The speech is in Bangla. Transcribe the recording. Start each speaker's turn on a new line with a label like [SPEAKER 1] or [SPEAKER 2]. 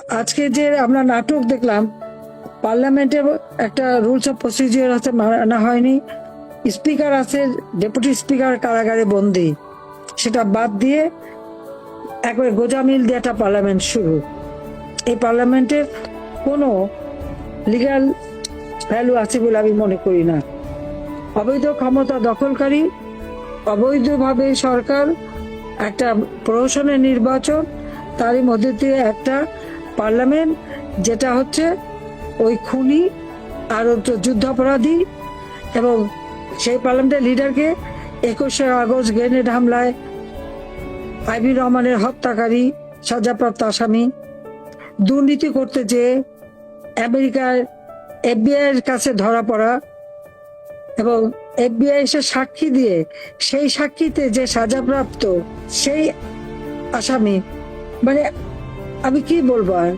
[SPEAKER 1] আজকে যে আমরা নাটক দেখলাম, পার্লামেন্টে একটা রুলস অফ প্রসিজিওর আছে, মানা হয়নি। স্পিকার আছে, ডেপুটি স্পিকার কারাগারে বন্দী, সেটা বাদ দিয়ে একবার গোজামিল দিয়ে একটা পার্লামেন্ট শুরু। এই পার্লামেন্টের কোনো লিগ্যাল ভ্যালু আছে বলে আমি মনে করি না। অবৈধ ক্ষমতা দখলকারী, অবৈধভাবে সরকার, একটা প্রহসনের নির্বাচন, তারই মধ্যে দিয়ে একটা পার্লামেন্ট যেটা হচ্ছে ওই খুনি আর যুদ্ধাপরাধী, এবং সেই পার্লামেন্টের লিডারকে 21শে আগস্ট গ্রেনেড হামলায় আইবি রহমানের হত্যাকারী, সাজাপ্রাপ্ত আসামি, দুর্নীতি করতে যেয়ে আমেরিকার FBI এর কাছে ধরা পড়া, এবং FBI এসে সাক্ষী দিয়ে সেই সাক্ষীতে যে সাজাপ্রাপ্ত সেই আসামি, মানে আমি কি বলবো আর।